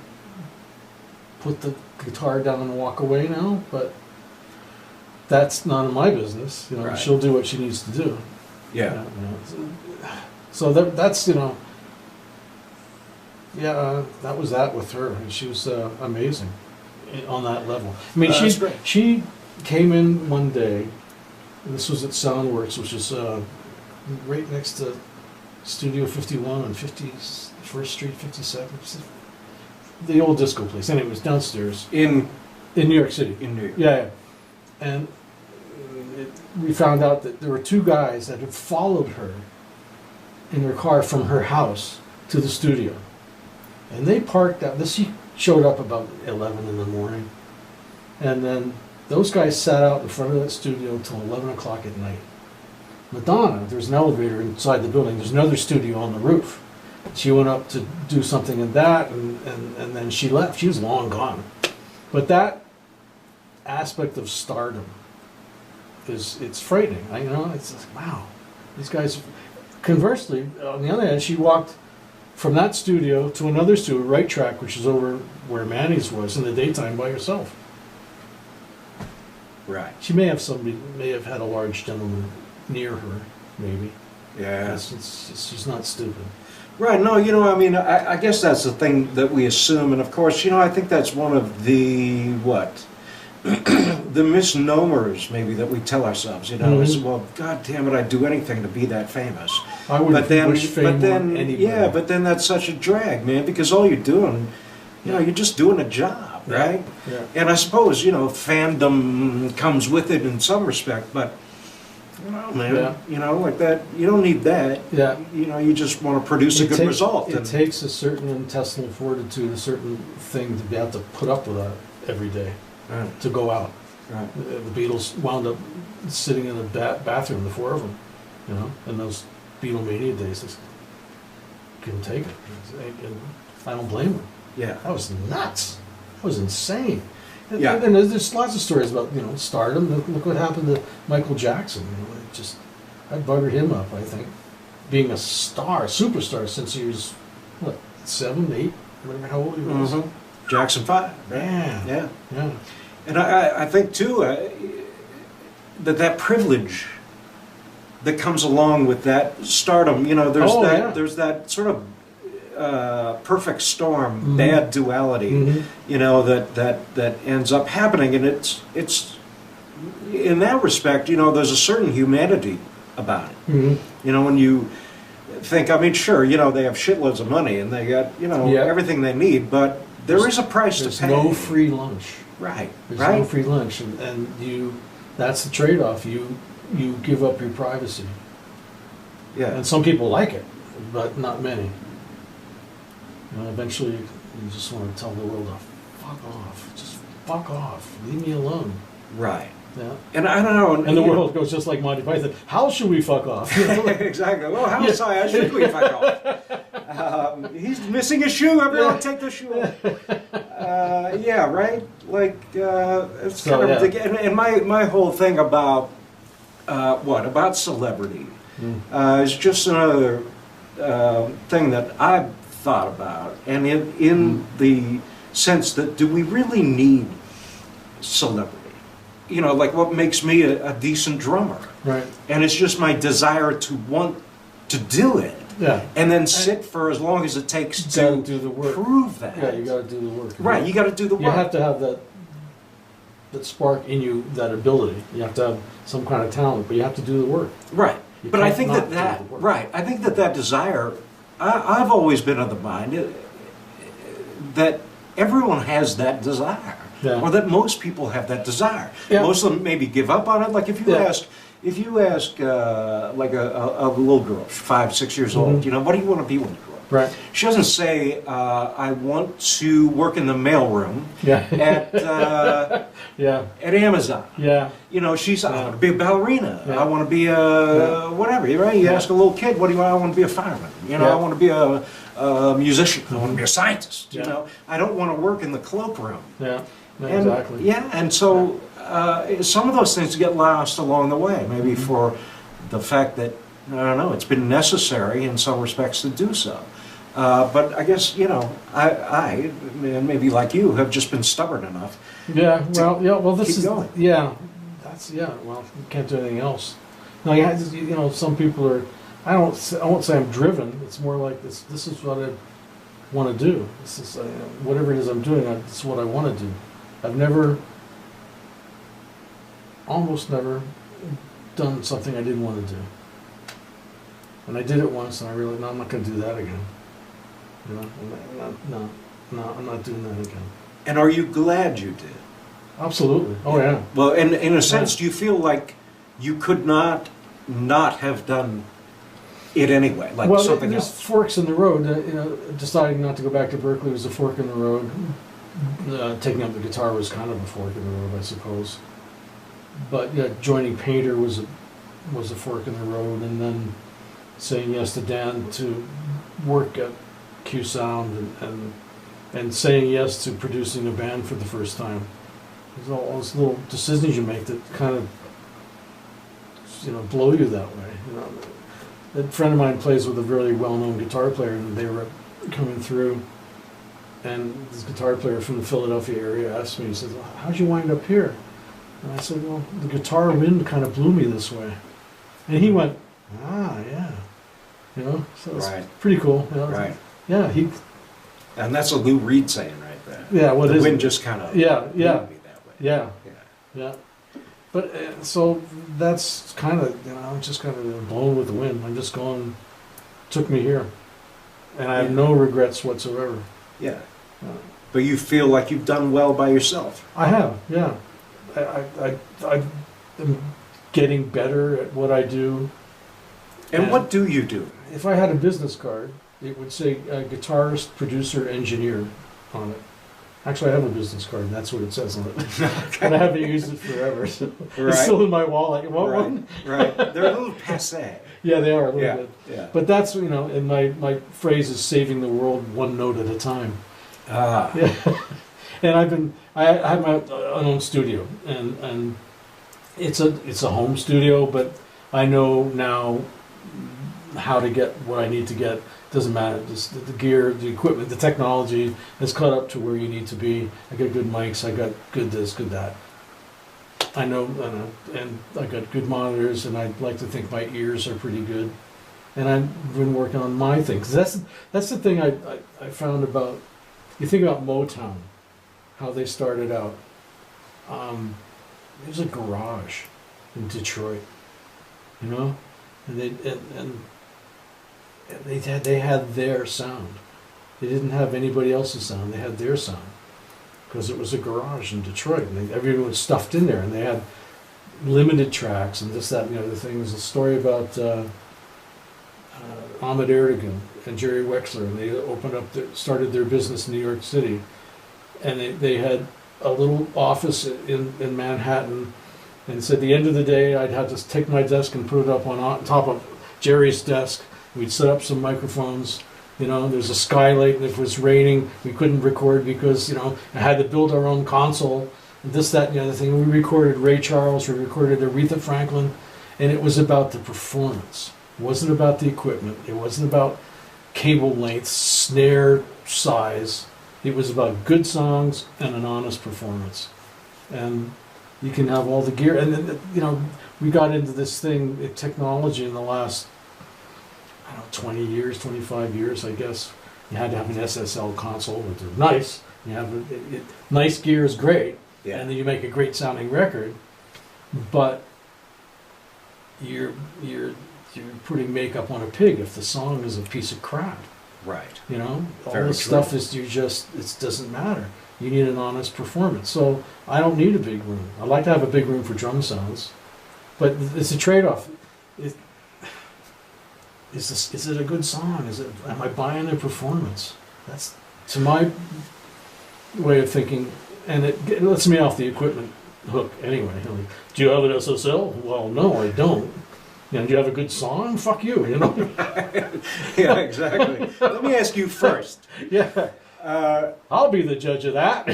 put the guitar down and walk away now, but that's none of my business. You know, Right. she'll do what she needs to do. Yeah. You know, so that's, you know, yeah, that was that with her. And she was amazing on that level. I mean, That's great. she came in one day, and this was at Soundworks, which is right next to Studio 51 on 51st Street, 57th, the old disco place. Anyway, it was downstairs In in New York City. New York. Yeah, and we found out that there were two guys that had followed her in their car from her house to the studio, and they parked out. She showed up about 11 in the morning, and then those guys sat out in front of that studio until 11 o'clock at night. Madonna, there's an elevator inside the building. There's another studio on the roof. She went up to do something in that, and then she left. She was long gone. But that aspect of stardom it's frightening. You know, it's like, wow, these guys. Conversely, on the other hand, she walked from that studio to another studio, Right Track, which is over where Manny's was, in the daytime by herself. Right. She may have had a large gentleman near her, maybe. Yeah. She's not stupid. Right, no, you know, I mean, I guess that's the thing that we assume, and of course, you know, I think that's one of the, the misnomers, maybe, that we tell ourselves, you know, is, well, God damn it, I'd do anything to be that famous. I wouldn't wish fame on anybody. Yeah, but then that's such a drag, man, because all you're doing, you know, you're just doing a job, right? Yeah. And I suppose, you know, fandom comes with it in some respect, but, you know, man, you know, like that, you don't need that. Yeah. You know, you just want to produce a good result. It takes a certain intestinal fortitude, a certain thing to be able to put up with that every day, Right. to go out. Right. The Beatles wound up sitting in the bathroom, the four of them, you know, in those Beatlemania days. They couldn't take it. And I don't blame them. Yeah. That was nuts. That was insane. And, Yeah. and there's lots of stories about, you know, stardom. Look what happened to Michael Jackson. You know, I buggered him up, I think. Being a superstar since he was, 7, 8, whatever, how old he was. Mm-hmm. Jackson 5. Right? Yeah. Yeah. And I think, too, that privilege that comes along with that stardom, you know, there's that sort of perfect storm, bad duality, you know, that ends up happening, and it's in that respect, you know, there's a certain humanity about it. You know, when you think, I mean, sure, you know, they have shitloads of money and they got, you know, everything they need, but there is a price to pay. There's no free lunch. Right. There's right. no free lunch, and that's the trade-off. You give up your privacy. Yeah. And some people like it, but not many. You know, eventually, you just want to tell the world to fuck off. Just fuck off. Leave me alone. Right. Yeah. And I don't know. And the world goes just like Monty Python. How should we fuck off? Exactly. Well, how should we fuck off? He's missing a shoe. Everyone take the shoe off. Yeah, right? Like, it's kind of... And my whole thing about, about celebrity is just another thing that I've thought about. And in the sense that, do we really need celebrity? You know, like what makes me a decent drummer. Right. And it's just my desire to want to do it. Yeah. And then sit for as long as it takes to do the work. Prove that. Yeah, you got to do the work. Right, you got to do the work. You have to have that spark in you, that ability. You have to have some kind of talent, but you have to do the work. Right. You but I can't think not that do the work. right. I think that desire, I've always been of the mind that everyone has that desire. Yeah. Or that most people have that desire. Yeah. Most of them maybe give up on it. Like if you ask like a little girl, 5, 6 years old, you know, what do you want to be when you grow up? Right. She doesn't say, I want to work in the mailroom at at Amazon. Yeah. You know, I want to be a ballerina. Yeah. I want to be a whatever, right? You ask a little kid, what do you want? I want to be a fireman. You know, I want to be a musician. I want to be a scientist. You know, I don't want to work in the cloakroom. Yeah. And, exactly. Yeah, and so some of those things get lost along the way, maybe for the fact that, I don't know, it's been necessary in some respects to do so. But I guess, you know, I, and maybe like you, have just been stubborn enough. Yeah, well, this keep is, going. well, you can't do anything else. No, you know, some people are, I won't say I'm driven, it's more like this is what I want to do. This is, whatever it is I'm doing, this is what I want to do. I've almost never done something I didn't want to do. And I did it once and I realized, no, I'm not going to do that again. You know, I'm not doing that again. And are you glad you did? Absolutely. Oh yeah. Well, in a sense, do you feel like you could not have done it anyway, like something there's else? forks in the road. You know, deciding not to go back to Berklee was a fork in the road. Taking up the guitar was kind of a fork in the road, I suppose. But yeah, joining Painter was a fork in the road, and then saying yes to Dan to work at QSound and saying yes to producing a band for the first time. There's all those little decisions you make that kind of, you know, blow you that way. You know, a friend of mine plays with a very well-known guitar player, and they were coming through, and this guitar player from the Philadelphia area asked me, he said, well, how'd you wind up here? And I said, well, the guitar wind kind of blew me this way. And he went, yeah. You know, so it's pretty cool. You know? Right. Yeah, And that's a Lou Reed saying right there. Yeah, what the is wind it? just kind of blew me that way. Yeah. But so that's kind of, you know, I'm just kind of blown with the wind. I'm just going, took me here. And I have no regrets whatsoever. Yeah. But you feel like you've done well by yourself. I have, yeah. I am getting better at what I do. And what do you do? If I had a business card, it would say guitarist, producer, engineer on it. Actually, I have a business card, and that's what it says on it. And I haven't used it forever, so it's still in my wallet. You want one? Right. They're a little passé. Yeah, they are a little bit. Yeah. But that's, you know, and my phrase is saving the world one note at a time. Ah. Yeah. And I have my own studio, and it's a home studio, but I know now how to get what I need to get. Doesn't matter. Just the gear, the equipment, the technology is caught up to where you need to be. I got good mics. I got good this, good that. I know, and I got good monitors, and I like to think my ears are pretty good. And I've been working on my things. That's the thing I found about. You think about Motown, how they started out. It was a garage in Detroit, you know, and they had their sound. They didn't have anybody else's sound. They had their sound because it was a garage in Detroit, and everyone was stuffed in there, and they had limited tracks and this, that, and the other thing. There's a story about Ahmet Erdogan and Jerry Wexler, and they started their business in New York City, and they had a little office in Manhattan, and said at the end of the day I'd have to take my desk and put it up on top of Jerry's desk. We'd set up some microphones, you know, there's a skylight, and if it was raining we couldn't record because, you know, I had to build our own console, and this, that, and the other thing. We recorded Ray Charles, we recorded Aretha Franklin, and it was about the performance. It wasn't about the equipment. It wasn't about cable length, snare size. It was about good songs and an honest performance. And you can have all the gear. And then, you know, we got into this thing, technology, in the last, I don't know, 20 years, 25 years, I guess. You had to have an SSL console, which is nice. You have nice gear is great, and then you make a great sounding record. But you're putting makeup on a pig if the song is a piece of crap. Right. You know, all Very this true. stuff is it doesn't matter. You need an honest performance. So I don't need a big room. I like to have a big room for drum sounds, but it's a trade-off. Is it a good song? Am I buying a performance? That's, to my way of thinking, and it lets me off the equipment hook anyway. Like, do you have an SSL? Well, no, I don't. And do you have a good song? Fuck you, you know? Yeah, exactly. Let me ask you first. Yeah. I'll be the judge of that.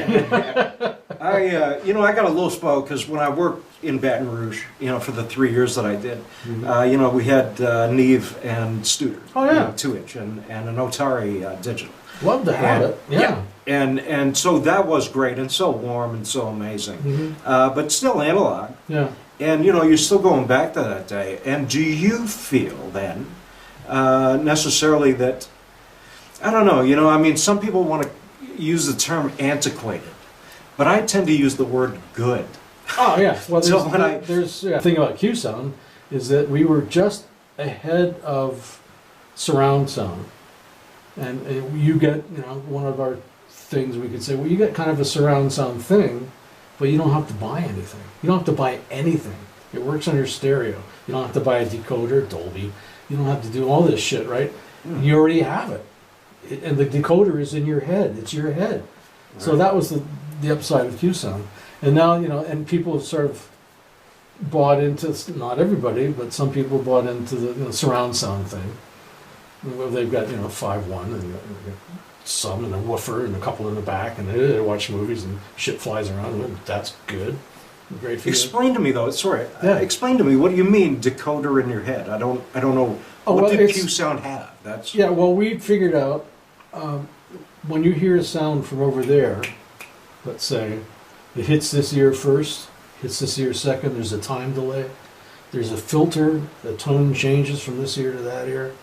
I got a little spoiled because when I worked in Baton Rouge, for the 3 years that I did, we had Neve and Studer. Oh, yeah. 2-inch and an Otari digital. Love to have it. Yeah. And so that was great and so warm and so amazing. But still analog. Yeah. And you're still going back to that day. And do you feel then necessarily that, I don't know, some people want to use the term antiquated, but I tend to use the word good. Oh, yeah. Well, the thing about QSound is that we were just ahead of surround sound. And you get, one of our things we could say, well, you get kind of a surround sound thing, but you don't have to buy anything. You don't have to buy anything. It works on your stereo. You don't have to buy a decoder, Dolby. You don't have to do all this shit, right? You already have it. And the decoder is in your head. It's your head. Right. So that was the upside of QSound. And now, and people have sort of bought into, not everybody, but some people bought into the surround sound thing. Well, they've got 5.1 and some and a woofer and a couple in the back, and they watch movies and shit flies around. And that's good, great for Explain to me though. Sorry, explain to me. What do you mean decoder in your head? I don't know. What did QSound have? That's Well, we figured out when you hear a sound from over there, let's say it hits this ear first, hits this ear second. There's a time delay. There's a filter. The tone changes from this ear to that ear.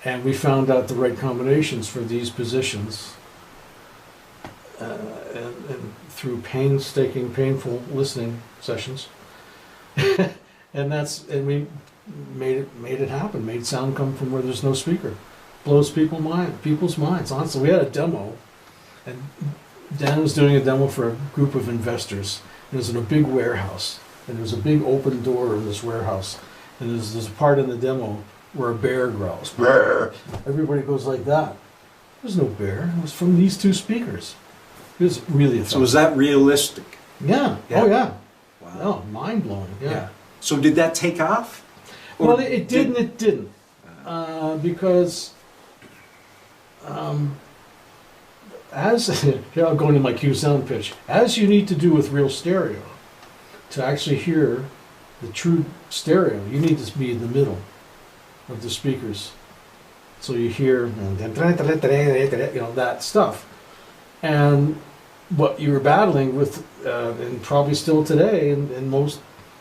And we found out the right combinations for these positions, and through painful listening sessions, and we made it happen. Made sound come from where there's no speaker, blows people's minds. Honestly, we had a demo, and Dan was doing a demo for a group of investors. It was in a big warehouse, and there was a big open door in this warehouse, and there's a part in the demo where a bear growls. Brr. Everybody goes like that. There's no bear. It was from these two speakers. It was really effective. So was that realistic? Yeah. Oh, yeah. Wow. No, mind-blowing. Yeah. So did that take off? Well, it did and it didn't. Because here I'll go into my QSound pitch. As you need to do with real stereo, to actually hear the true stereo, you need to be in the middle of the speakers, so you hear that stuff. And what you were battling with, and probably still today in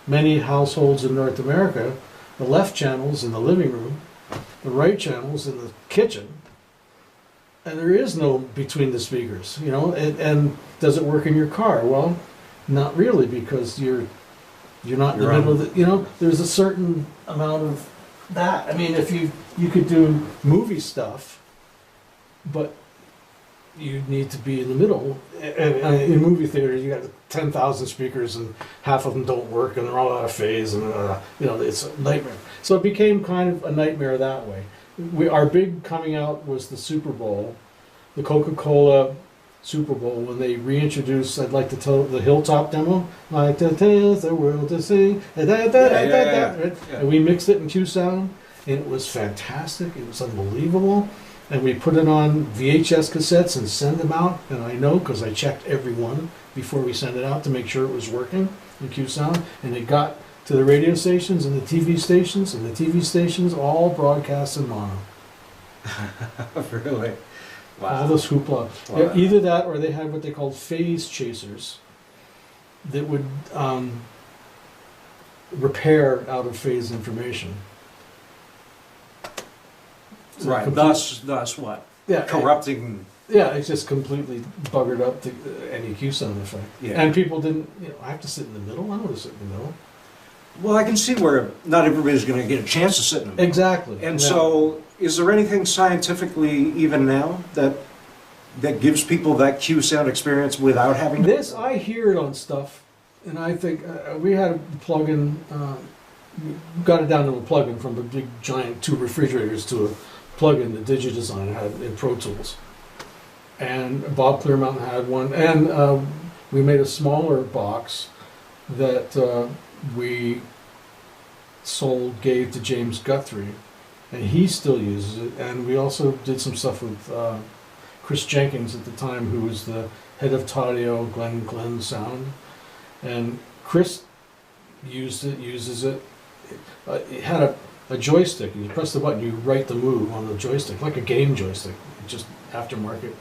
many households in North America, the left channels in the living room, the right channels in the kitchen, and there is no between the speakers. And does it work in your car? Well, not really, because you're not in the middle of the. There's a certain amount of that. If you could do movie stuff, but you need to be in the middle. And in movie theaters, you got 10,000 speakers, and half of them don't work, and they're all out of phase, and it's a nightmare. So it became kind of a nightmare that way. Our big coming out was the Super Bowl, the Coca-Cola Super Bowl, when they reintroduced, I'd like to tell the Hilltop demo, like to tell the world to sing, and we mixed it in QSound, and it was fantastic. It was unbelievable, and we put it on VHS cassettes and send them out. And I know because I checked every one before we sent it out to make sure it was working in QSound, and it got to the radio stations and the TV stations, and the TV stations all broadcast in mono. Really? Wow. All this hoopla. Wow. Yeah, either that, or they had what they called phase chasers that would repair out of phase information. So right. Thus what? Yeah. Corrupting. Yeah, it's just completely buggered up any QSound effect. Yeah. And people didn't. I have to sit in the middle. I don't want to sit in the middle. Well, I can see where not everybody's going to get a chance to sit in the middle. Exactly. And so, is there anything scientifically, even now, that gives people that QSound experience without having this? I hear it on stuff, and I think we had a plug-in. We got it down to a plug-in from a big giant 2 refrigerators to a plug-in that DigiDesign had in Pro Tools, and Bob Clearmountain had one, and we made a smaller box that we gave to James Guthrie, and he still uses it. And we also did some stuff with Chris Jenkins at the time, who was the head of Audio, Glenn Sound, and Chris uses it. It had a joystick. You press the button, you write the move on the joystick, like a game joystick, just aftermarket.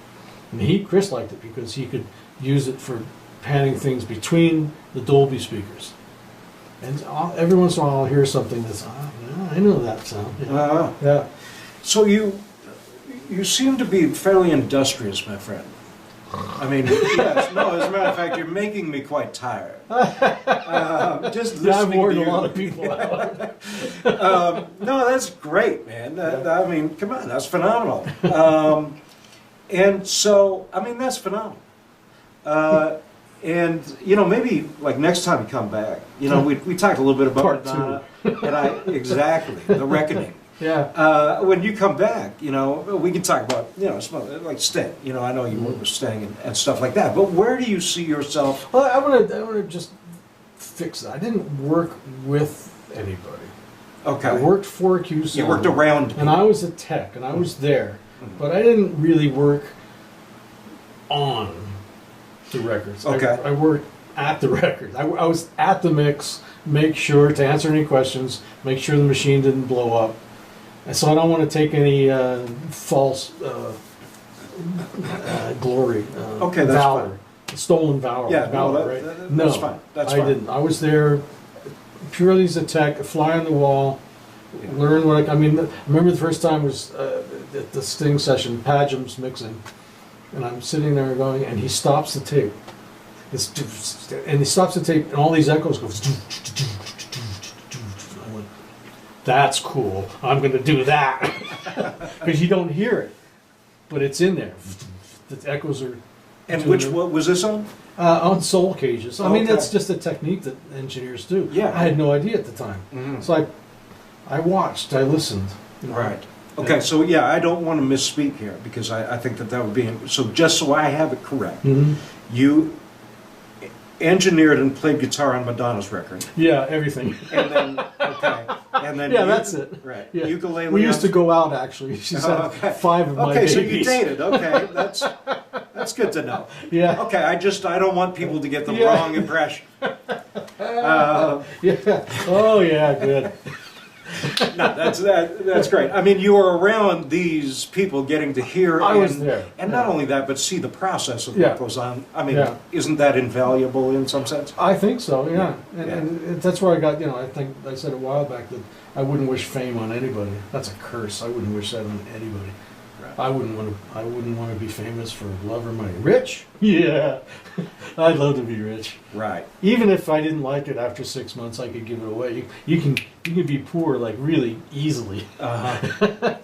And Chris liked it because he could use it for panning things between the Dolby speakers. And every once in a while I'll hear something that's, yeah, I know that sound. Yeah. Yeah. So you seem to be fairly industrious, my friend. I mean, yes, no, as a matter of fact, you're making me quite tired. Just listening I've worn to a you. lot of people out. No, that's great, man. I mean, come on, that's phenomenal. And so, I mean, that's phenomenal. And, you know, maybe like next time you come back, you know, we talked a little bit about Part Madonna, and exactly, the reckoning. Yeah. When you come back, you know, we can talk about, you know, like Sting. You know, I know you work with Sting and stuff like that. But where do you see yourself? Well, I want to just fix that. I didn't work with anybody. Okay. I worked for QSound. You worked around people. And I was a tech, and I was there. But I didn't really work on the records. Okay. I worked at the records. I was at the mix, make sure to answer any questions, make sure the machine didn't blow up. And so I don't want to take any false glory, Okay, that's valor, stolen valor. Yeah, valor, right? that's fine. That's I fine. didn't. I was there purely as a tech, a fly on the wall, learn what I mean. I remember the first time was at the Sting session, Padgham's mixing, and I'm sitting there going, and he stops the tape. And he stops the tape, and all these echoes go. I went, that's cool. I'm going to do that because you don't hear it, but it's in there. The echoes are. And what was this on? On soul cages. I mean, Okay. that's just a technique that engineers do. Yeah. I had no idea at the time. Mhm. So I watched, I listened. You know. Right. Okay, so yeah, I don't want to misspeak here because I think that would be, so just so I have it correct, Mhm. you engineered and played guitar on Madonna's record. Yeah, everything. And then, okay, and then Yeah, that's it. Right. Yeah. Ukulele. We used on- to go out, actually. She's had okay. 5 of my Okay, babies. so you dated. Okay, that's good to know. Yeah. Okay, I don't want people to get the Yeah. wrong impression. Yeah. Oh, yeah, good. No, that's great. I mean, you were around these people getting to hear. I was there. And not only that, but see the process of Yeah. what goes on. I mean, Yeah. isn't that invaluable in some sense? I think so, yeah. Yeah. And that's where I got, I think I said a while back that I wouldn't wish fame on anybody. That's a curse. I wouldn't wish that on anybody. Right. I wouldn't want to be famous for love or money. Rich? Yeah. I'd love to be rich. Right. Even if I didn't like it after 6 months, I could give it away. You can be poor like really easily. Uh-huh.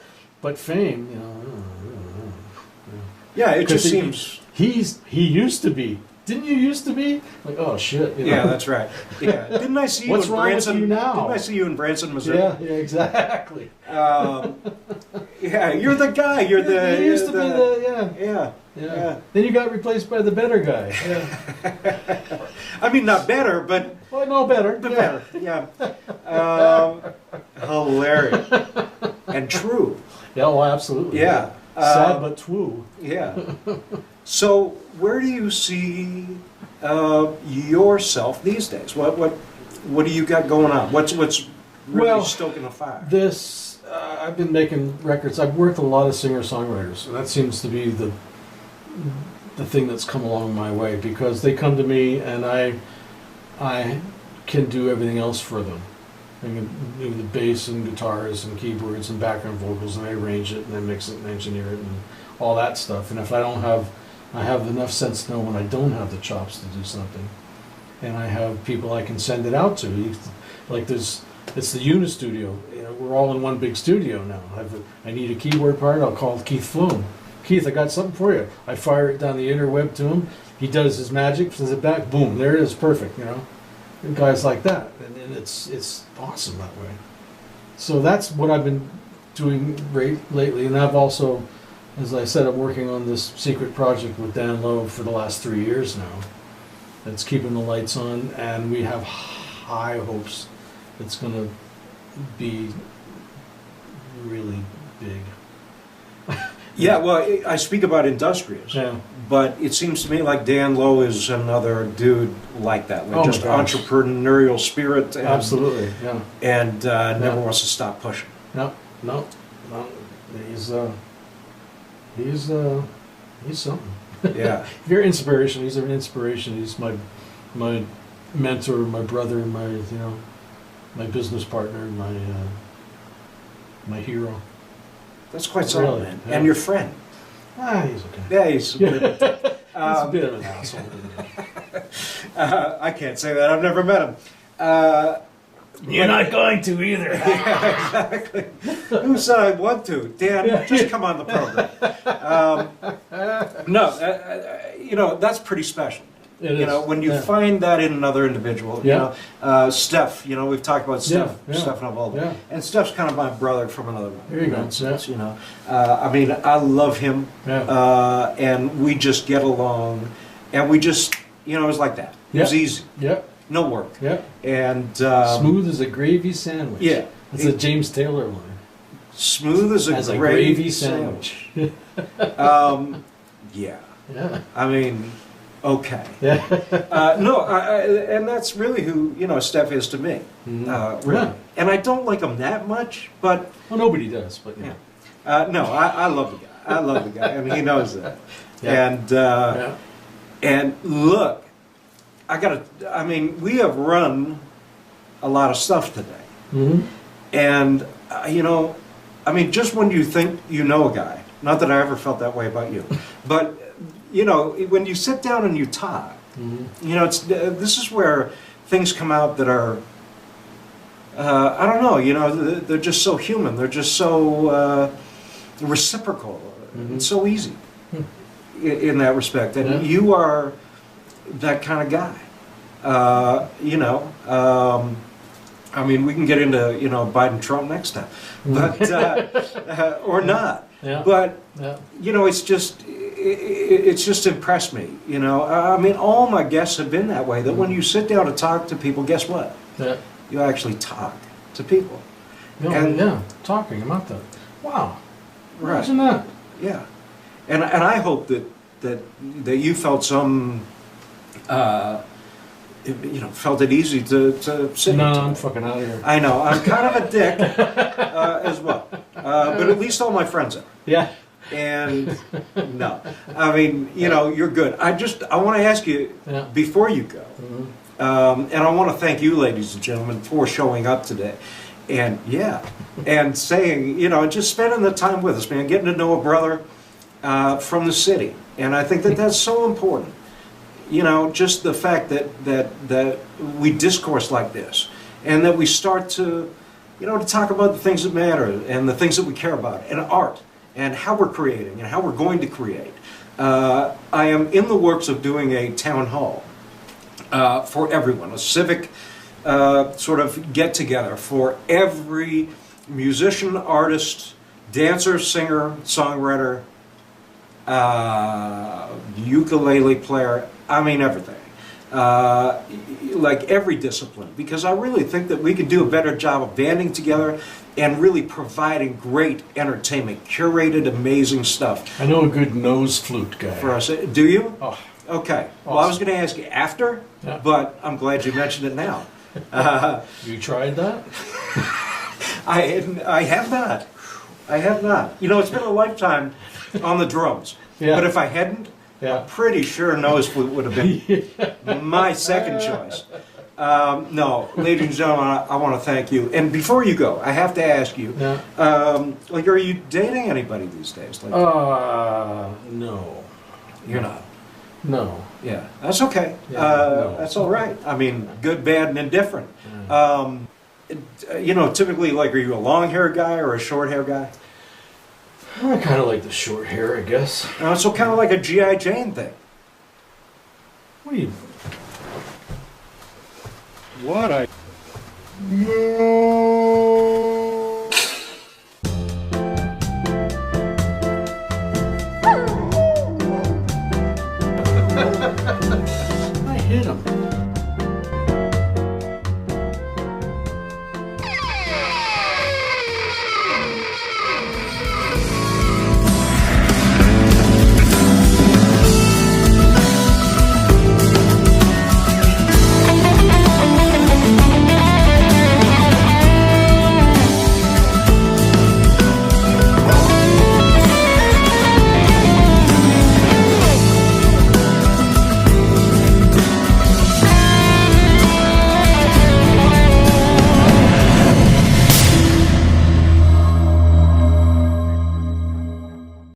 But fame, Yeah, it just 'Cause seems. he used to be. Didn't you used to be? Like, oh shit. Yeah, that's right. Yeah. Didn't I see you What's in wrong with Branson? you now? Didn't I see you in Branson, Missouri? Yeah, exactly. Yeah, you're the guy. You're the. You used to be the Yeah. yeah. Then you got replaced by the better guy. Yeah. I mean, not better, but Well, no better. better. Yeah. Hilarious and true. Yeah, well, absolutely. Yeah. Sad but true. Yeah. So, where do you see yourself these days? What do you got going on? What's really Well, stoking the fire? I've been making records. I've worked with a lot of singer-songwriters, and that seems to be the thing that's come along my way because they come to me and I can do everything else for them. I can do the bass and guitars and keyboards and background vocals, and I arrange it and I mix it and engineer it and all that stuff. And if I have enough sense to know when I don't have the chops to do something, and I have people I can send it out to. Like it's the Unistudio. We're all in one big studio now. I need a keyboard part. I'll call Keith Floon. Keith, I got something for you. I fire it down the interweb to him. He does his magic, sends it back. Boom, there it is, perfect. And guys like that, and it's awesome that way. So that's what I've been doing lately, and I've also, as I said, I'm working on this secret project with Dan Lowe for the last 3 years now. That's keeping the lights on, and we have high hopes it's going to be really big. Yeah, well, I speak about industrious, Yeah. but it seems to me like Dan Lowe is another dude like that, like Oh my just gosh. entrepreneurial spirit, and, Absolutely, yeah. and never Yeah. wants to stop pushing. No, no, no. He's something. Yeah, Very inspirational. He's an inspiration. He's my mentor, my brother, my business partner, my hero. that's quite something, Really, man. yeah. And your friend. He's okay. Yeah, he's. He's a bit of an asshole. I can't say that. I've never met him. You're not going to either. Yeah, exactly. Who said I want to? Dan, just come on the program. No, that's pretty special. It You is. know, when you Yeah. find that in another individual, Yeah. Steph, we've talked about Steph, Yeah, yeah. Steph and Evolve. Yeah. And Steph's kind of my brother from another one. There you go. Sense, I mean, I love him, Yeah. and we just get along, and we just, it was like that. It was Yeah. easy, Yep. no work. Yep. And Smooth as a gravy sandwich. Yeah. That's a James Taylor line. smooth as a gravy sandwich. Yeah. Yeah. I mean, okay. Yeah. And that's really who Steph is to me. Mhm. Really. Yeah. And I don't like him that much, but Well, nobody does, but yeah. no, I love the guy. I love the guy, and he knows that. Yeah. And and look, we have run a lot of stuff today, Mm-hmm. and just when you think you know a guy, not that I ever felt that way about you, but when you sit down and you talk. Mm-hmm. This is where things come out that are, I don't know, they're just so human. They're just so reciprocal. Mhm. It's so easy in that respect. And Yeah. you are that kind of guy. We can get into, Biden-Trump next time, but, or not. Yeah. But, Yeah. it's just impressed me, all my guests have been that way, that when you sit down to talk to people, guess what? Yeah. You actually talk to people. No, And- yeah. Talking about that. Wow. Right. Imagine that. Yeah. And I hope that you felt some, felt it easy to sit No, here I'm today. fucking out of here. I know, I'm kind of a dick as well. But at least all my friends are. Yeah. And no, you're good. I want to ask you Yeah. before you go, Mm-hmm. and I want to thank you, ladies and gentlemen, for showing up today. And and saying, and just spending the time with us, man, getting to know a brother from the city. And I think that that's so important. Just the fact that we discourse like this, and that we start to, to talk about the things that matter and the things that we care about, and art, and how we're creating and how we're going to create. I am in the works of doing a town hall for everyone, a civic sort of get together for every musician, artist, dancer, singer, songwriter, ukulele player, everything. Like every discipline, because I really think that we can do a better job of banding together and really providing great entertainment, curated, amazing stuff I know a good nose flute guy. for us. Do you? Oh, Okay. Well, I was going to ask you after, Yeah. but I'm glad you mentioned it now. you tried that? I have not. I have not. It's been a lifetime on the drums. Yeah. But if I hadn't, Yeah. I'm pretty sure nose flute would have been my second choice. No, ladies and gentlemen, I want to thank you. And before you go, I have to ask you, Yeah. are you dating anybody these days? No. You're not. No. Yeah, that's okay. Yeah, no. That's all right. Good, bad, and indifferent. Typically, are you a long hair guy or a short hair guy? I kind of like the short hair, I guess. So kind of like a G.I. Jane thing. What do you... What I... No.